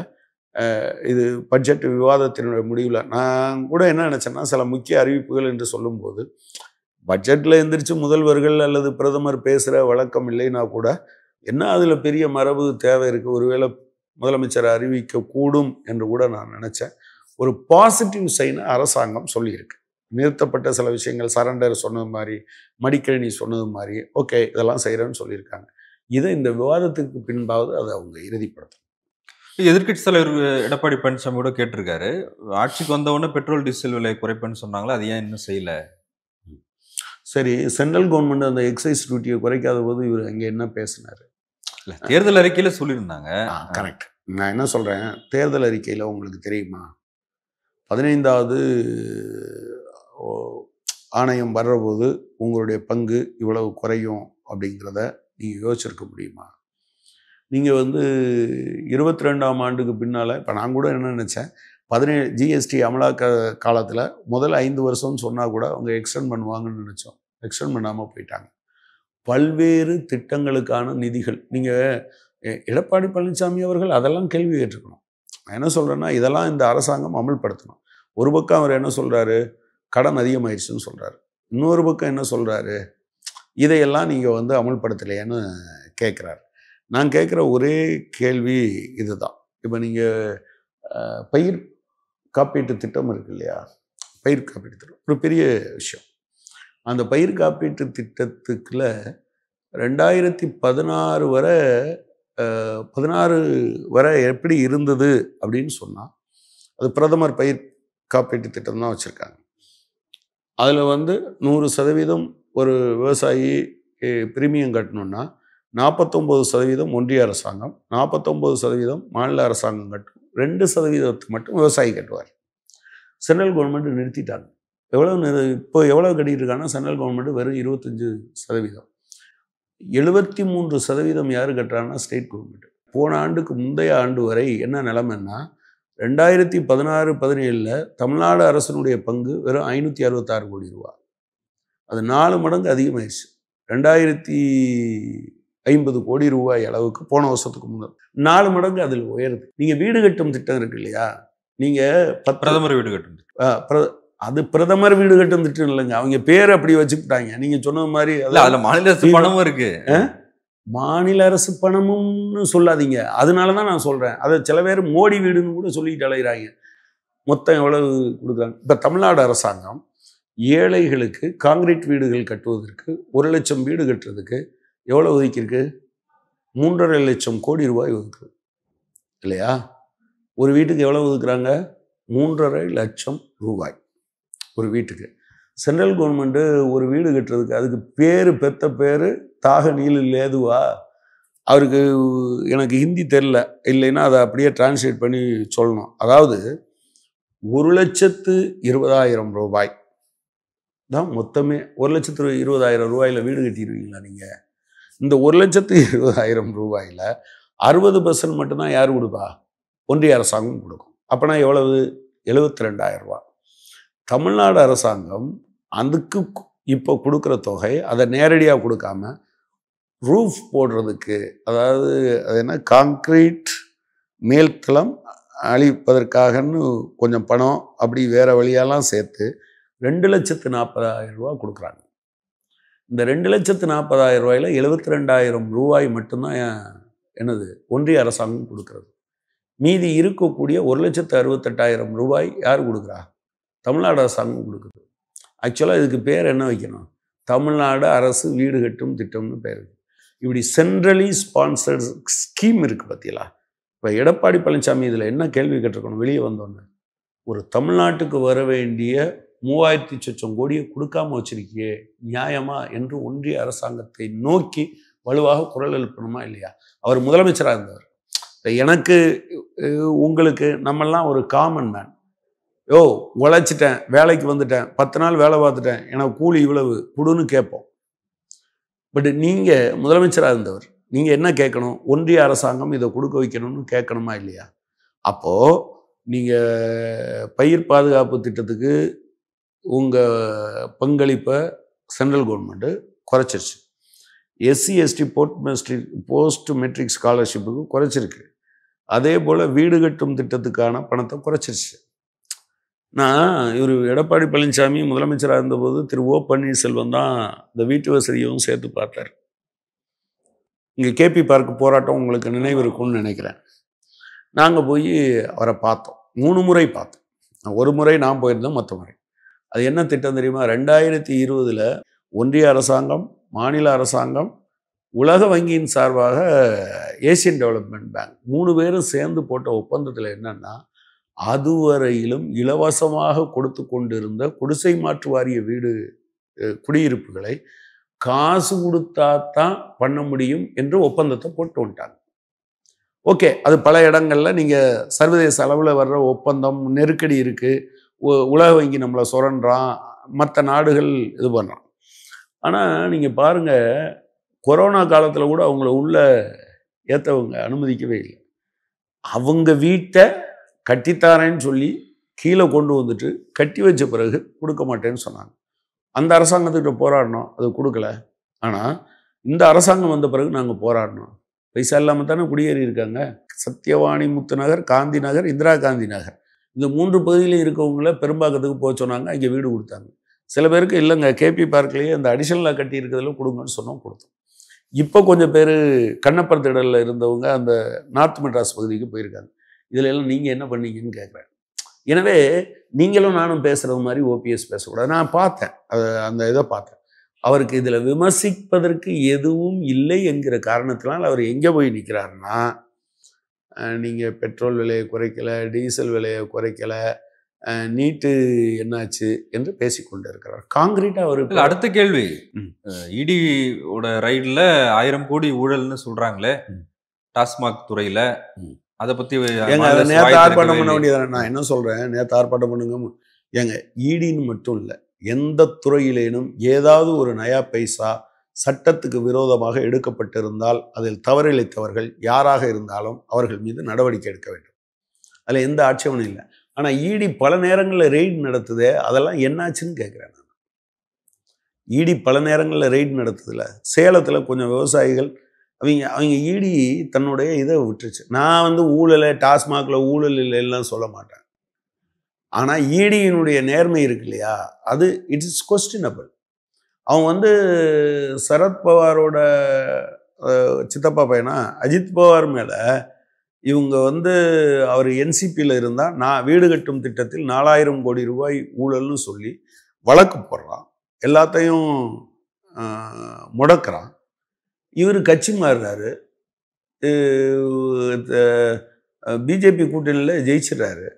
இது பட்ஜெட் விவாதத்தினுடைய முடிவில் நான் கூட என்ன நினச்சேன்னா, சில முக்கிய அறிவிப்புகள் என்று சொல்லும்போது பட்ஜெட்டில் எந்திரிச்சு முதல்வர்கள் அல்லது பிரதமர் பேசுகிற வழக்கம் இல்லைன்னா கூட என்ன அதில் பெரிய மரபு தேவை இருக்குது, ஒருவேளை முதலமைச்சர் அறிவிக்கக்கூடும் என்று கூட நான் நினச்சேன். ஒரு பாசிட்டிவ் சைனை அரசாங்கம் சொல்லியிருக்கு. நிறுத்தப்பட்ட சில விஷயங்கள், சரண்டர் சொன்னது மாதிரி, மடிக்கணினி சொன்னது மாதிரி, ஓகே இதெல்லாம் செய்கிறேன்னு சொல்லியிருக்காங்க. இதை இந்த விவாதத்துக்கு பின்பாவது அதை அவங்க இறுதிப்படுத்தணும்.
எதிர்க்கட்சி தலைவர் எடப்பாடி பழனிசாமி கூட கேட்டிருக்காரு, ஆட்சிக்கு வந்தவொடனே பெட்ரோல் டீசல் விலை குறைப்பேன்னு சொன்னாங்களா, அது ஏன் இன்னும் செய்யல?
சரி, சென்ட்ரல் கவர்மெண்ட் அந்த எக்ஸைஸ் டியூட்டியை குறைக்காத போது இவர் அங்கே என்ன பேசினார்?
தேர்தல் அறிக்கையில் சொல்லியிருந்தாங்க.
கரெக்ட். நான் என்ன சொல்கிறேன், தேர்தல் அறிக்கையில் உங்களுக்கு தெரியுமா, 15வது ஆணையம் வர்றபோது உங்களுடைய பங்கு இவ்வளவு குறையும் அப்படிங்கிறத நீங்கள் யோசிச்சிருக்க முடியுமா? நீங்கள் 22ஆம் ஆண்டுக்கு பின்னால், இப்போ நான் கூட என்ன நினச்சேன், 17 ஜிஎஸ்டி அமலாக்க காலத்தில் முதல் 5 வருஷம்னு சொன்னால் கூட அவங்க எக்ஸ்டெண்ட் பண்ணுவாங்கன்னு நினச்சோம். எக்ஸ்டெண்ட் பண்ணாமல் போயிட்டாங்க. பல்வேறு திட்டங்களுக்கான நிதிகள் நீங்கள் எடப்பாடி பழனிசாமி அவர்கள் அதெல்லாம் கேள்வி கேட்டிருக்கணும். நான் என்ன சொல்கிறேன்னா, இதெல்லாம் இந்த அரசாங்கம் அமல்படுத்தணும். ஒரு பக்கம் அவர் என்ன சொல்கிறாரு, கடன் அதிகமாயிடுச்சுன்னு சொல்கிறாரு. இன்னொரு பக்கம் என்ன சொல்கிறாரு, இதையெல்லாம் நீங்கள் அமல்படுத்தலையான்னு கேட்குறாரு. நான் கேட்குற ஒரே கேள்வி இதுதான். இப்போ நீங்கள் பயிர் காப்பீட்டு திட்டம் இருக்கு இல்லையா, பயிர் காப்பீட்டு திட்டம் ஒரு பெரிய விஷயம். அந்த பயிர் காப்பீட்டு திட்டத்துக்குள்ள 2016 வரை 16 வரை எப்படி இருந்தது அப்படின்னு சொன்னால், அது பிரதமர் பயிர் காப்பீட்டு திட்டம் தான் வச்சுருக்காங்க. அதில் 100% ஒரு விவசாயி பிரீமியம் கட்டணும்னா 49% ஒன்றிய அரசாங்கம், 49% மாநில அரசாங்கம் கட்டும், 2% மட்டும் விவசாயி கட்டுவார். சென்ட்ரல் கவர்மெண்ட் நிறுத்திட்டாங்க. இப்போ எவ்வளோ கட்டிட்டு இருக்காங்கன்னா, சென்ட்ரல் கவர்மெண்ட் வெறும் 25%. 73% யார் கட்டுறாங்கன்னா ஸ்டேட் கவர்மெண்ட். போன ஆண்டுக்கு முந்தைய ஆண்டு வரை என்ன நிலைமைன்னா, 2016-17 தமிழ்நாடு அரசனுடைய பங்கு வெறும் 566 கோடி ரூபா. அது 4 மடங்கு அதிகமாயிடுச்சு. 2050 கோடி ரூபாய் அளவுக்கு போன வருஷத்துக்கு முன்னாடி 4 மடங்கு அதில் உயருது. நீங்கள் வீடு கட்டும் திட்டம் இருக்கு இல்லையா, நீங்கள்
பிரதமர் வீடு கட்டும்
அது பிரதமர் வீடு கட்டும் திட்டம் இல்லைங்க. அவங்க பேர் அப்படி வச்சுக்கிட்டாங்க. நீங்கள் சொன்ன மாதிரி
அதில் மாநில அரசு பணமும் இருக்கு.
மாநில அரசு பணமும்னு சொல்லாதீங்க. அதனால தான் நான் சொல்கிறேன். அதை சில பேர் மோடி வீடுன்னு கூட சொல்லிட்டு அலைகிறாங்க. மொத்தம் எவ்வளவு கொடுக்குறாங்க. இப்போ தமிழ்நாடு அரசாங்கம் ஏழைகளுக்கு காங்கிரீட் வீடுகள் கட்டுவதற்கு 1 லட்சம் வீடு கட்டுறதுக்கு எவ்வளோ ஒதுக்கியிருக்கு? 3.5 லட்சம் கோடி ரூபாய் ஒதுக்குது இல்லையா? ஒரு வீட்டுக்கு எவ்வளோ ஒதுக்குறாங்க? 3.5 லட்சம் ரூபாய் ஒரு வீட்டுக்கு. சென்ட்ரல் கவர்மெண்ட்டு ஒரு வீடு கட்டுறதுக்கு அதுக்கு பெத்த பேர் தாக நீல் லேதுவா. அவருக்கு எனக்கு ஹிந்தி தெரில, இல்லைன்னா அதை அப்படியே டிரான்ஸ்லேட் பண்ணி சொல்லணும். அதாவது 1,20,000 ரூபாய் தான் மொத்தமே. 1,20,000 ரூபாயில் வீடு கட்டிடுவீங்களா நீங்கள்? இந்த 1,20,000 ரூபாயில் 60% மட்டும்தான் யார் கொடுப்பா? ஒன்றிய அரசாங்கம் கொடுக்கும். அப்போனா எவ்வளவு? 72,000 ரூபா. தமிழ்நாடு அரசாங்கம் அதுக்கு இப்போ கொடுக்குற தொகை அதை நேரடியாக கொடுக்காம ரூஃப் போடுறதுக்கு, அதாவது அது என்ன, கான்க்ரீட் மேல்தளம் அழிப்பதற்காகன்னு கொஞ்சம் பணம் அப்படி வேறு வழியெல்லாம் சேர்த்து 2,40,000 ரூபா கொடுக்குறாங்க. இந்த 2,40,000 ரூபாயில் 72,000 ரூபாய் மட்டும்தான் என்னது ஒன்றிய அரசாங்கம் கொடுக்குறது. மீதி இருக்கக்கூடிய 1,68,000 ரூபாய் யார் கொடுக்குறா? தமிழ்நாடு அரசாங்கம் கொடுக்குது. ஆக்சுவலாக இதுக்கு பேர் என்ன வைக்கணும்? தமிழ்நாடு அரசு வீடு கட்டும் திட்டம்னு பேர். இப்படி சென்ட்ரலி ஸ்பான்சர்ட் ஸ்கீம் இருக்குது பார்த்தீங்களா? இப்போ எடப்பாடி பழனிசாமி இதில் என்ன கேள்வி கேட்டிருக்கணும் வெளியே வந்தோன்னு? ஒரு தமிழ்நாட்டுக்கு வர வேண்டிய 3,00,000 கோடியை கொடுக்காம வச்சிருக்கியே, நியாயமா என்று ஒன்றிய அரசாங்கத்தை நோக்கி வலுவாக குரல் எழுப்பணுமா இல்லையா? அவர் முதலமைச்சராக இருந்தவர். எனக்கு உங்களுக்கு நம்மெல்லாம் ஒரு காமன் மேன். உழைச்சிட்டேன், வேலைக்கு வந்துட்டேன், 10 நாள் வேலை பார்த்துட்டேன், எனக்கு கூலி இவ்வளவு கொடுன்னு கேட்போம். பட் நீங்கள் முதலமைச்சராக இருந்தவர், நீங்கள் என்ன கேட்கணும்? ஒன்றிய அரசாங்கம் இதை கொடுக்க வைக்கணும்னு கேட்கணுமா இல்லையா? அப்போது நீங்கள் பயிர் பாதுகாப்பு திட்டத்துக்கு உங்கள் பங்களிப்பை சென்ட்ரல் கவர்மெண்ட்டு குறைச்சிருச்சு. SC/ST போஸ்ட் மெட்ரிக் ஸ்காலர்ஷிப்புக்கு குறைச்சிருக்கு. அதே போல் வீடு கட்டும் திட்டத்துக்கான பணத்தை குறைச்சிருச்சு. நான் இவர் எடப்பாடி பழனிசாமி முதலமைச்சராக இருந்தபோது திரு ஓ பன்னீர்செல்வம் தான் இந்த வீட்டு வசதியும் சேர்த்து பார்த்தார். இங்கே கேபி பார்க் போராட்டம் உங்களுக்கு நினைவு இருக்கும்னு நினைக்கிறேன். நாங்கள் போய் அவரை பார்த்தோம். 3 முறை பார்த்தோம். ஒரு முறை நான் போயிருந்தேன், மற்ற முறை. அது என்ன திட்டம் தெரியுமா? 2020 ஒன்றிய அரசாங்கம், மாநில அரசாங்கம், உலக வங்கியின் சார்பாக ஏசியன் டெவலப்மெண்ட் பேங்க் 3 பேரும் சேர்ந்து போட்ட ஒப்பந்தத்தில் என்னன்னா, அதுவரையிலும் இலவசமாக கொடுத்து கொண்டிருந்த குடிசை மாற்று வாரிய வீடு குடியிருப்புகளை காசு கொடுத்தா தான் பண்ண முடியும் என்று ஒப்பந்தத்தை போட்டு வந்துட்டாங்க. ஓகே, அது பல இடங்களில் நீங்கள் சர்வதேச அளவில் வர்ற ஒப்பந்தம், நெருக்கடி இருக்குது, உலக வங்கி நம்மளை சுரண்டுறான், மற்ற நாடுகள் இது பண்ணுறான். ஆனால் நீங்கள் பாருங்கள், கொரோனா காலத்தில் கூட அவங்கள உள்ள ஏற்றவங்க அனுமதிக்கவே இல்லை. அவங்க வீட்டை கட்டித்தாரேன்னு சொல்லி கீழே கொண்டு வந்துட்டு கட்டி வச்ச பிறகு கொடுக்க மாட்டேன்னு சொன்னாங்க. அந்த அரசாங்கத்துக்கிட்ட போராடினோம், அது கொடுக்கல. ஆனால் இந்த அரசாங்கம் வந்த பிறகு நாங்கள் போராடினோம். பைசா இல்லாமல் தானே குடியேறி இருக்காங்க. சத்யவாணி முத்து நகர், காந்தி நகர், இந்திரா காந்தி நகர், இந்த 3 பகுதியிலும் இருக்கவங்கள பெரும்பாக்கத்துக்கு போக சொன்னாங்க. இங்கே வீடு கொடுத்தாங்க. சில பேருக்கு இல்லைங்க கேபி பார்க்லேயே அந்த அடிஷனலாக கட்டி இருக்கிறதுல கொடுங்கன்னு சொன்னோம், கொடுத்தோம். இப்போ கொஞ்சம் பேர் கண்ணப்பர் திடலில் இருந்தவங்க அந்த நார்த் மெட்ராஸ் பகுதிக்கு போயிருக்காங்க. இதில் எல்லாம் நீங்கள் என்ன பண்ணீங்கன்னு கேட்குறேன். எனவே நீங்களும் நானும் பேசுகிறது மாதிரி ஓபிஎஸ் பேசக்கூடாது. நான் பார்த்தேன், அந்த இதை பார்த்தேன். அவருக்கு இதில் விமர்சிப்பதற்கு எதுவும் இல்லை என்கிற காரணத்தினால் அவர் எங்கே போய் நிற்கிறாருன்னா, நீங்கள் பெட்ரோல் விலையை குறைக்கலை, டீசல் விலையை குறைக்கலை, நீட்டு என்னாச்சு என்று பேசிக்கொண்டு இருக்கிறார். காங்கிரீட்டாக அவருக்கு
அடுத்த கேள்வி, இடியோட ரைடில் 1000 கோடி ஊழல்னு சொல்கிறாங்களே டாஸ்மாக் துறையில், அதை பற்றி
அதை நேற்று ஆர்ப்பாட்டம் பண்ண வேண்டியதானே? நான் என்ன சொல்கிறேன், நேற்று ஆர்ப்பாட்டம் பண்ணுங்க. ஏங்க ஈடின்னு மட்டும் இல்லை, எந்த துறையிலேனும் ஏதாவது ஒரு நயா பைசா சட்டத்துக்கு விரோதமாக எடுக்கப்பட்டிருந்தால் அதில் தவறிழைத்தவர்கள் யாராக இருந்தாலும் அவர்கள் மீது நடவடிக்கை எடுக்க வேண்டும். அதில் எந்த ஆட்சேபனும் இல்லை. ஆனால் ஈடி பல நேரங்களில் ரெய்டு நடத்துதே, அதெல்லாம் என்னாச்சுன்னு கேட்குறேன் நான். ஈடி பல நேரங்களில் ரெய்டு நடத்துதில்ல. சேலத்தில் கொஞ்சம் விவசாயிகள் அவங்க ஈடி தன்னுடைய இதை விட்டுருச்சு. நான் ஊழலை டாஸ்மாகில் ஊழல் இல்லைலாம் சொல்ல மாட்டேன். ஆனால் ஈடியினுடைய நேர்மை இருக்கு இல்லையா, அது இட்ஸ் கொஸ்டினபிள். அவங்க சரத்பவாரோட சித்தப்பா பையனா அஜித் பவார் மேலே இவங்க அவர் என்சிபியில் இருந்தால் நான் வீடு கட்டும் திட்டத்தில் 4000 கோடி ரூபாய் ஊழல்னு சொல்லி வழக்கு போடுறான், எல்லாத்தையும் முடக்கிறான். இவர் கட்சி மாறுறாரு, பிஜேபி கூட்டணியில் ஜெயிச்சிடறாரு,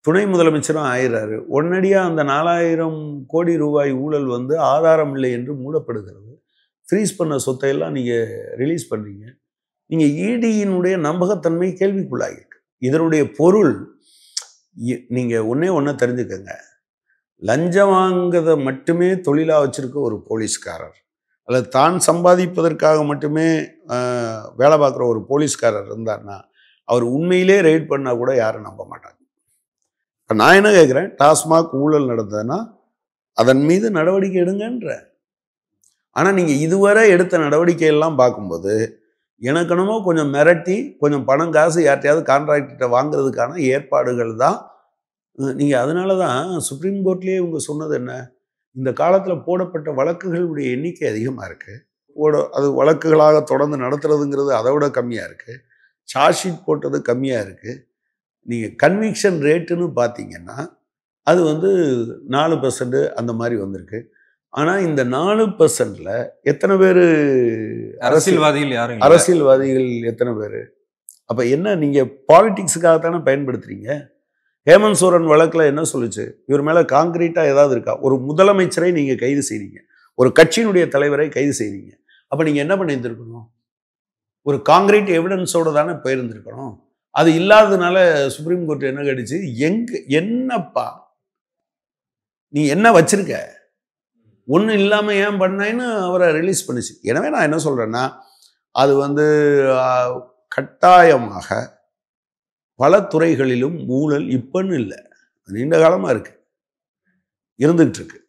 துணை முதலமைச்சரும் ஆயிடுறாரு. உடனடியாக அந்த 4000 கோடி ரூபாய் ஊழல் ஆதாரம் இல்லை என்று மூடப்படுகிறது. ஃப்ரீஸ் பண்ண சொத்தையெல்லாம் நீங்கள் ரிலீஸ் பண்ணுறீங்க. நீங்கள் இடியினுடைய நம்பகத்தன்மை கேள்விக்குள்ளாகிருக்கு. இதனுடைய பொருள் நீங்கள் ஒன்று தெரிஞ்சுக்கங்க. லஞ்சம் வாங்குறதை மட்டுமே தொழிலாக வச்சுருக்க ஒரு போலீஸ்காரர், அல்லது தான் சம்பாதிப்பதற்காக மட்டுமே வேலை பார்க்குற ஒரு போலீஸ்காரர் இருந்தார்னா அவர் உண்மையிலே ரெய்ட் பண்ணால் கூட யாரும் நம்ப மாட்டாங்க. இப்போ நான் என்ன கேட்குறேன், டாஸ்மாக் ஊழல் நடந்ததுன்னா அதன் மீது நடவடிக்கை எடுங்கன்ற. ஆனால் நீங்கள் இதுவரை எடுத்த நடவடிக்கையெல்லாம் பார்க்கும்போது எனக்கு என்னமோ கொஞ்சம் மிரட்டி கொஞ்சம் பணம் காசு யார்ட்டையாவது கான்ட்ராக்டர்கிட்ட வாங்குறதுக்கான ஏற்பாடுகள் தான் நீங்கள். அதனால தான் சுப்ரீம் கோர்ட்லேயே இவங்க சொன்னது என்ன, இந்த காலத்தில் போடப்பட்ட வழக்குகளுடைய எண்ணிக்கை அதிகமாக இருக்குது, அது வழக்குகளாக தொடர்ந்து நடத்துறதுங்கிறது அதை விட கம்மியாக இருக்குது, சார்ஜ் ஷீட் போட்டது கம்மியாக இருக்குது. நீங்கள் கன்விக்ஷன் ரேட்டுன்னு பார்த்தீங்கன்னா அது 4% அந்த மாதிரி வந்திருக்கு. ஆனால் இந்த 4%ல் எத்தனை பேர் அரசியல்வாதிகள் எத்தனை பேர்? அப்போ என்ன, நீங்கள் பாலிடிக்ஸுக்காகத்தானே பயன்படுத்துறீங்க? ஹேமந்த் சோரன் வழக்கில் என்ன சொல்லுச்சு, இவர் மேலே காங்கிரீட்டாக ஏதாவது இருக்கா? ஒரு முதலமைச்சரை நீங்கள் கைது செய்றீங்க, ஒரு கட்சியினுடைய தலைவரை கைது செய்றீங்க. அப்போ நீங்கள் என்ன பண்ணியிருந்துருக்கணும்? ஒரு காங்கிரீட் எவிடன்ஸோடு தானே போயிருந்துருக்கணும். அது இல்லாததுனால சுப்ரீம் கோர்ட் என்ன கேட்டுச்சு, என்னப்பா நீ என்ன வச்சிருக்க, ஒன்றும் இல்லாமல் ஏன் பண்ணேன்னு அவரை ரிலீஸ் பண்ணிச்சு. எனவே நான் என்ன சொல்கிறேன்னா, அது கட்டாயமாக பல துறைகளிலும் ஊழல் இப்போன்னு இல்லை, நீண்ட காலமாக இருந்துகிட்டு இருக்கு.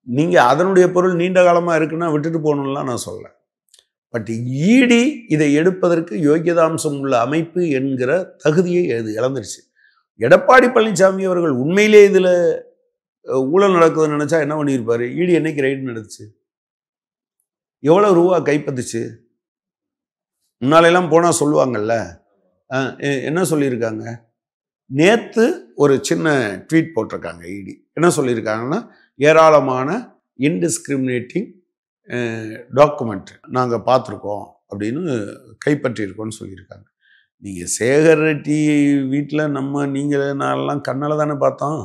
நீங்கள் அதனுடைய பொருள் நீண்ட காலமாக இருக்குன்னா விட்டுட்டு போகணும்லாம் நான் சொல்லலை. பட் ஈடி இதை எடுப்பதற்கு யோகியதாம்சம் உள்ள அமைப்பு என்கிற தகுதியை அது இழந்துருச்சு. எடப்பாடி பழனிசாமி அவர்கள் உண்மையிலே இதில் ஊழல் நடக்குதுன்னு நினச்சா என்ன பண்ணியிருப்பார்? ஈடி என்னைக்கு ரைடு நடந்துச்சு, எவ்வளோ ரூபா கைப்பற்றுச்சு? முன்னாலெல்லாம் போனால் சொல்லுவாங்கல்ல, என்ன சொல்லியிருக்காங்க? நேற்று ஒரு சின்ன ட்வீட் போட்டிருக்காங்க ஈடி. என்ன சொல்லியிருக்காங்கன்னா, ஏராளமான இன்டிஸ்கிரிமினேட்டிங் டாக்குமெண்ட் நாங்கள் பார்த்துருக்கோம் அப்படின்னு கைப்பற்றியிருக்கோன்னு சொல்லியிருக்காங்க. நீங்கள் சேகர் ரெட்டி வீட்டில் நீங்கள் நான்லாம் கண்ணால் தானே பார்த்தோம்,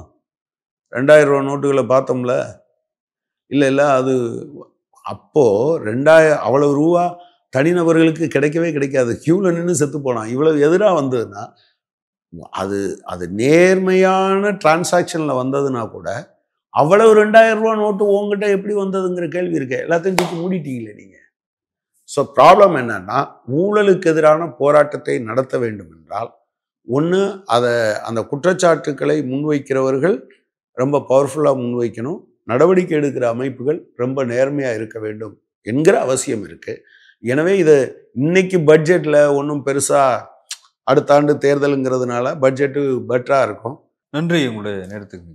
2000 ரூபா நோட்டுகளை பார்த்தோம்ல. இல்லை அது அப்போது 2000 அவ்வளவு ரூபா தனிநபர்களுக்கு கிடைக்கவே கிடைக்காது, க்யூவில் நின்று செத்து போனான். இவ்வளவு எதிராக வந்ததுன்னா அது நேர்மையான டிரான்சாக்ஷனில் வந்ததுன்னா கூட அவ்வளவு 2000 ரூபா நோட்டு உங்ககிட்ட எப்படி வந்ததுங்கிற கேள்வி இருக்கு. எல்லாத்தையும் தூக்கி மூடிட்டீங்களே நீங்கள். ஸோ ப்ராப்ளம் என்னன்னா, ஊழலுக்கு எதிரான போராட்டத்தை நடத்த வேண்டும் என்றால் ஒன்று அதை அந்த குற்றச்சாட்டுக்களை முன்வைக்கிறவர்கள் ரொம்ப பவர்ஃபுல்லாக முன்வைக்கணும், நடவடிக்கை எடுக்கிற அமைப்புகள் ரொம்ப நேர்மையாக இருக்க வேண்டும் என்கிற அவசியம் இருக்குது. எனவே இதை இன்னைக்கு பட்ஜெட்டில் ஒன்றும் பெருசாக அடுத்த ஆண்டு தேர்தலுங்கிறதுனால பட்ஜெட்டு பெட்டராக இருக்கும்.
நன்றி உங்களுடைய நேரத்துக்கு.